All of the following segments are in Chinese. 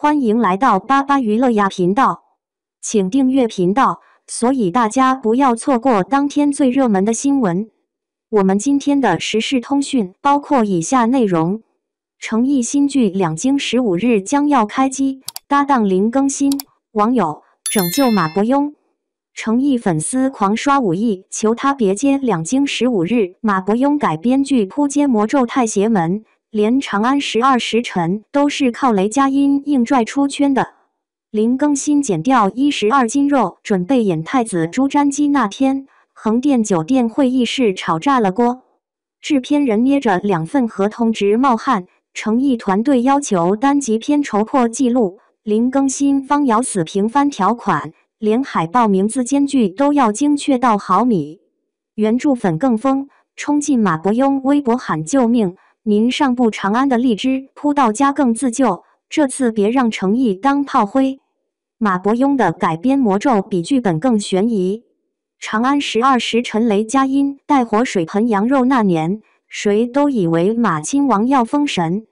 欢迎来到巴巴娱乐呀频道，请订阅频道，所以大家不要错过当天最热门的新闻。我们今天的时事通讯包括以下内容：诚意新剧《两京15日》将要开机，搭档林更新，网友拯救马伯庸。诚意粉丝狂刷5亿，求他别接《两京15日》。马伯庸改编剧扑街魔咒太邪门，连《长安12时辰》都是靠雷佳音硬拽出圈的。林更新减掉12斤肉，准备演太子朱瞻基那天，横店酒店会议室吵炸了锅。制片人捏着2份合同直冒汗，诚意团队要求单集片酬破纪录，林更新方咬死平番条款。连海报名字间距都要精确到毫米。原著粉更疯，冲进马伯庸微博喊救命！您上不长安的荔枝扑到家更自救，这次别让诚意当炮灰。马伯庸的改编魔咒比剧本更悬疑。长安12时辰雷佳音带火水盆羊肉那年，谁都以为马亲王要封神。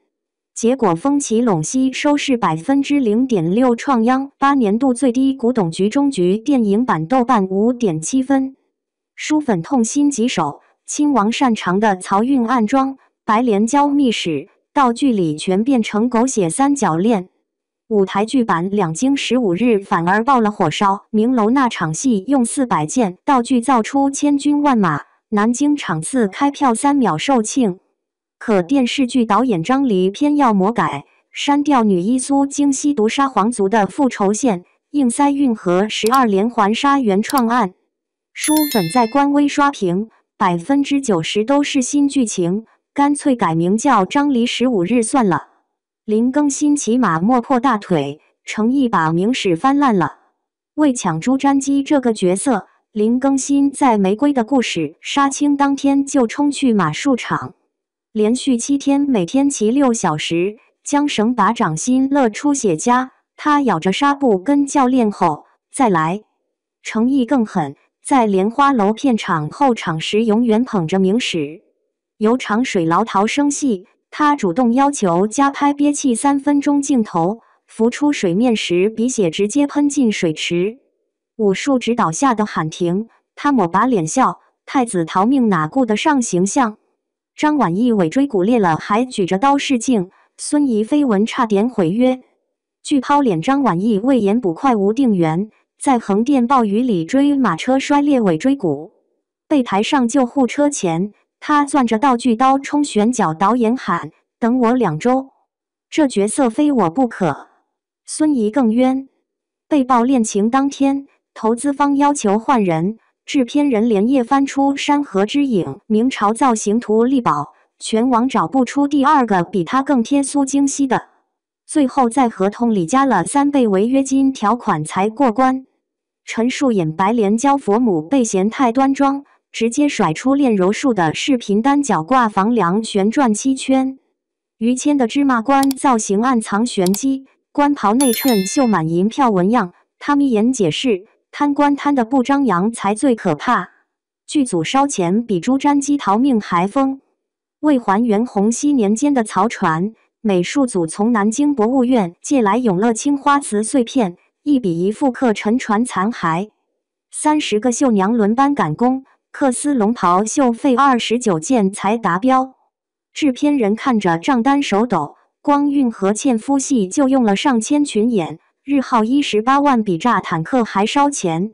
结果风起陇西收视0.6%，创央8年度最低。古董局中局电影版豆瓣5.7分。书粉痛心疾首，亲王擅长的漕运暗装、白莲教秘史，到剧里全变成狗血三角恋。舞台剧版《两京15日》反而爆了火烧，明楼那场戏用400件道具造出千军万马，南京场次开票3秒售罄。可电视剧导演张黎偏要魔改，删掉女一苏京西毒杀皇族的复仇线，硬塞运河12连环杀原创案。书粉在官微刷屏，90%都是新剧情，干脆改名叫张黎15日算了。林更新骑马摸破大腿，诚意把明史翻烂了。为抢朱瞻基这个角色，林更新在《玫瑰的故事》杀青当天就冲去马术场。连续7天，每天骑6小时，缰绳把掌心勒出血痂。他咬着纱布跟教练吼：“再来！”诚意更狠，在莲花楼片场后场时永远捧着明史。有场水牢逃生戏，他主动要求加拍憋气3分钟镜头，浮出水面时鼻血直接喷进水池。武术指导下的喊停，他抹把脸笑，太子逃命哪顾得上形象。张晚意尾椎骨裂了还举着刀示镜，孙怡绯闻差点毁约。据抛脸张晚意为演捕快吴定元，在横店暴雨里追马车摔裂尾椎骨，被抬上救护车前，他攥着道具刀冲旋角导演喊：“等我2周，这角色非我不可。”孙怡更冤，被曝恋情当天，投资方要求换人。制片人连夜翻出《山河之影》明朝造型图力保，全网找不出第2个比他更贴苏京西的。最后在合同里加了3倍违约金条款才过关。陈数演白莲教佛母被嫌太端庄，直接甩出练柔术的视频单脚挂房梁旋转7圈。于谦的芝麻官造型暗藏玄机，官袍内衬绣满银票纹样。汤咪言解释，贪官贪的不张扬才最可怕。剧组烧钱比朱瞻基逃命还疯。为还原洪熙年间的曹船，美术组从南京博物院借来永乐青花瓷碎片，1比1复刻沉船残骸。30个绣娘轮班赶工，缂丝龙袍绣费29件才达标。制片人看着账单手抖，光运河纤夫戏就用了上千群演，日耗18万，比炸坦克还烧钱。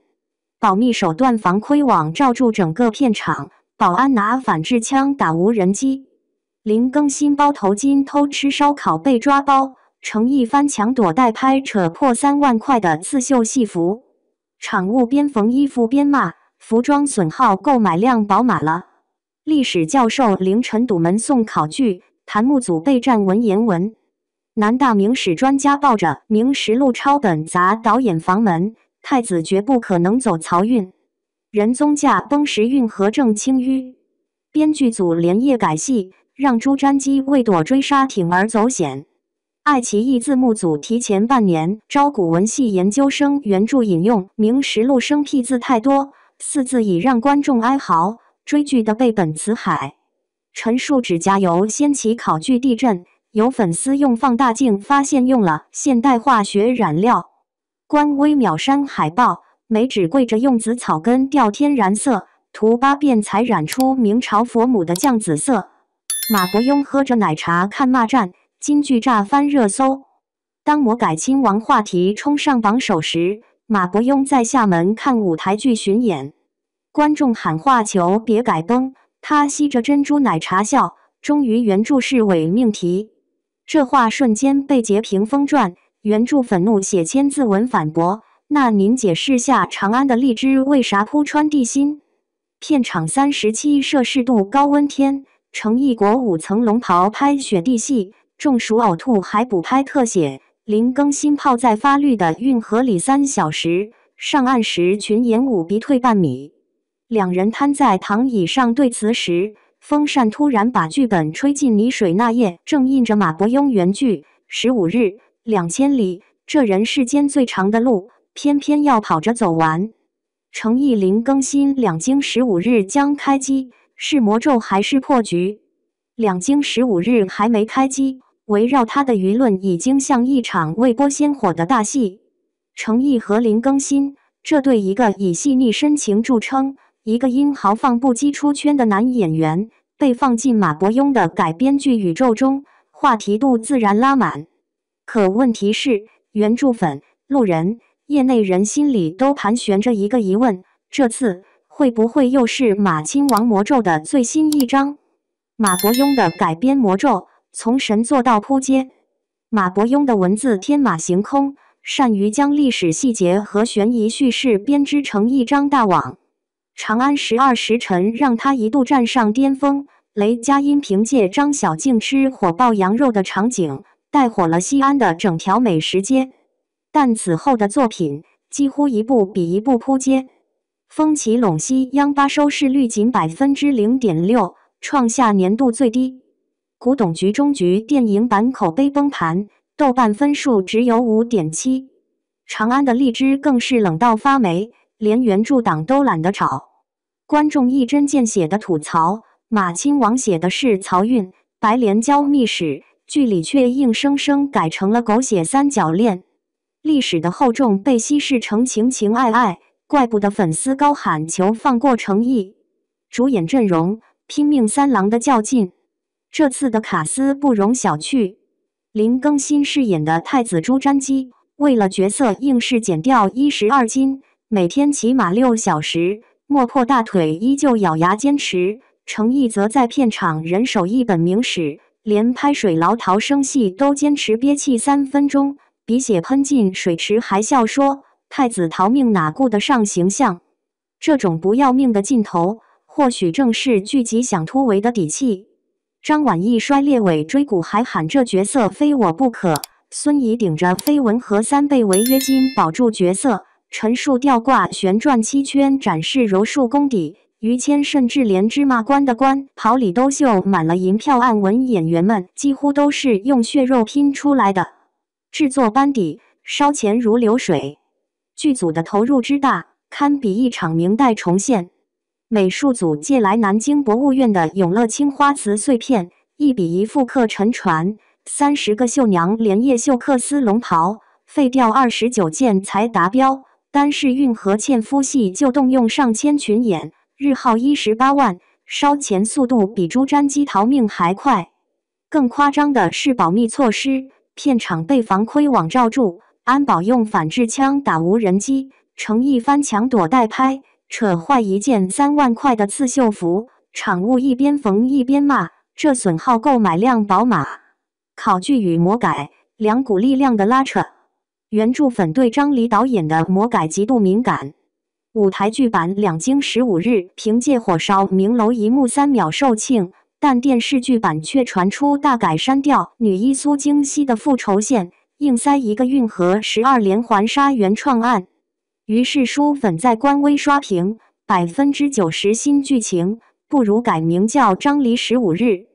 保密手段防窥网罩住整个片场，保安拿反制枪打无人机。林更新包头巾偷吃烧烤被抓包，诚意翻墙躲代拍扯破3万块的刺绣戏服。场务边缝衣服边骂，服装损耗购买量饱满了。历史教授凌晨堵门送考据，弹幕组备战文言文。南大明史专家抱着《明实录》抄本砸导演房门，太子绝不可能走漕运。仁宗驾崩时运河正清淤，编剧组连夜改戏，让朱瞻基为躲追杀铤而走险。爱奇艺字幕组提前半年招古文系研究生，原著引用《明实录》生僻字太多，4字已让观众哀嚎，追剧的背本词海。陈数指甲油掀起考据地震，有粉丝用放大镜发现用了现代化学染料。观微秒删海报，美指跪着用紫草根调天然色，涂8遍才染出明朝佛母的酱紫色。马伯庸喝着奶茶看骂战，金句炸翻热搜。当魔改亲王话题冲上榜首时，马伯庸在厦门看舞台剧巡演，观众喊话求别改崩，他吸着珍珠奶茶笑，终于原著是伪命题。这话瞬间被截屏疯传，原著愤怒写千字文反驳，那您解释下长安的荔枝为啥铺穿地心？片场37摄氏度高温天，程毅国5层龙袍拍雪地戏，中暑呕吐还补拍特写。林更新泡在发绿的运河里3小时，上岸时群演舞鼻退半米。两人瘫在躺椅上对词时，风扇突然把剧本吹进泥水。那夜正印着马伯庸原剧15日2000里，这人世间最长的路，偏偏要跑着走完。程毅林更新2经15日将开机，是魔咒还是破局？2经15日还没开机，围绕他的舆论已经像一场未播先火的大戏。程毅和林更新这对一个以细腻深情著称，一个因豪放不羁出圈的男演员，被放进马伯庸的改编剧宇宙中，话题度自然拉满。可问题是，原著粉、路人、业内人心里都盘旋着一个疑问：这次会不会又是马亲王魔咒的最新一章？马伯庸的改编魔咒从神作到扑街。马伯庸的文字天马行空，善于将历史细节和悬疑叙事编织成一张大网。长安12时辰让他一度站上巅峰，雷佳音凭借张小静吃火爆羊肉的场景，带火了西安的整条美食街。但此后的作品几乎一部比一部扑街。风起陇西央八收视率仅0.6%，创下年度最低。古董局中局电影版口碑崩盘，豆瓣分数只有5.7。长安的荔枝更是冷到发霉，连原著党都懒得找。观众一针见血的吐槽，马亲王写的是漕运、白莲教秘史，剧里却硬生生改成了狗血三角恋。历史的厚重被稀释成情情爱爱，怪不得粉丝高喊求放过程毅。主演阵容拼命三郎的较劲，这次的卡斯不容小觑。林更新饰演的太子朱瞻基，为了角色硬是减掉12斤，每天骑马6小时，磨破大腿依旧咬牙坚持。程毅则在片场人手一本明史，连拍水牢逃生戏都坚持憋气3分钟，鼻血喷进水池还笑说太子逃命哪顾得上形象。这种不要命的劲头，或许正是剧集想突围的底气。张晚意摔列尾椎骨还喊这角色非我不可，孙怡顶着绯闻和3倍违约金保住角色，陈数吊挂旋转7圈展示柔术功底，于谦甚至连芝麻官的官袍里都绣满了银票暗纹，演员们几乎都是用血肉拼出来的。制作班底烧钱如流水，剧组的投入之大，堪比一场明代重现。美术组借来南京博物院的永乐青花瓷碎片，1比1复刻沉船，30个绣娘连夜绣克丝龙袍，废掉29件才达标。单是运河纤夫戏就动用上千群演，日耗18万，烧钱速度比朱瞻基逃命还快。更夸张的是保密措施，片场被防窥网罩住，安保用反制枪打无人机，程毅翻墙躲带拍，扯坏一件3万块的刺绣服，场务一边缝一边骂，这损耗购买辆宝马。考据与魔改两股力量的拉扯，原著粉对张黎导演的魔改极度敏感。舞台剧版2经15日凭借火烧明楼一幕3秒售罄，但电视剧版却传出大改删掉女一苏京熙的复仇线，硬塞一个运河12连环杀原创案。于是书粉在官微刷屏，90%新剧情不如改名叫张黎15日。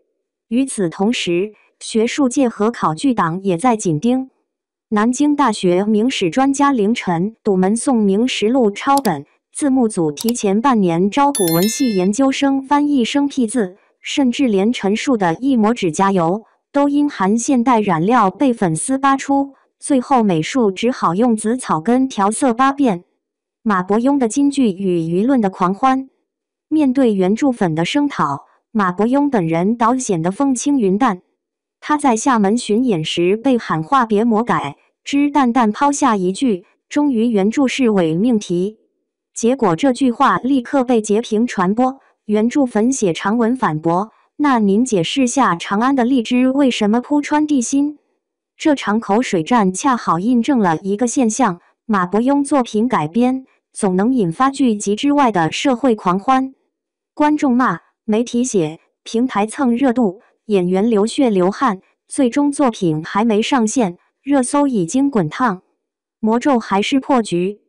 与此同时，学术界和考据党也在紧盯。南京大学明史专家凌晨堵门送明实录抄本，字幕组提前半年招古文系研究生翻译生僻字，甚至连陈述的一抹指甲油都因含现代染料被粉丝扒出，最后美术只好用紫草根调色扒变。马伯庸的金句与舆论的狂欢。面对原著粉的声讨，马伯庸本人倒显得风轻云淡。他在厦门巡演时被喊话别魔改，之淡淡抛下一句，终于原著是伪命题。结果这句话立刻被截屏传播，原著粉写长文反驳。那您解释下长安的荔枝为什么铺穿地心？这场口水战恰好印证了一个现象：马伯庸作品改编总能引发剧集之外的社会狂欢。观众骂，媒体写，平台蹭热度，演员流血流汗，最终作品还没上线，热搜已经滚烫。魔咒还是破局。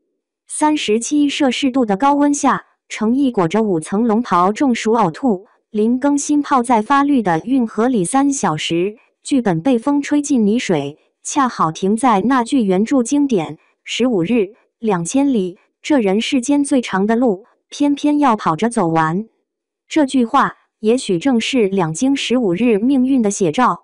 37°C的高温下，程毅裹着5层龙袍中暑呕吐。临更新泡在发绿的运河里3小时，剧本被风吹进泥水，恰好停在那句原著经典：15日2000里，这人世间最长的路，偏偏要跑着走完。这句话也许正是两京15日命运的写照。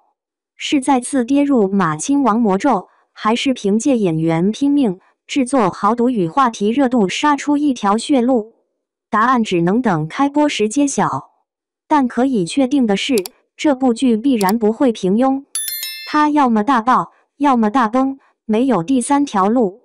是再次跌入马亲王魔咒，还是凭借演员拼命制作豪赌与话题热度杀出一条血路？答案只能等开播时揭晓。但可以确定的是，这部剧必然不会平庸，它要么大爆，要么大崩，没有第三条路。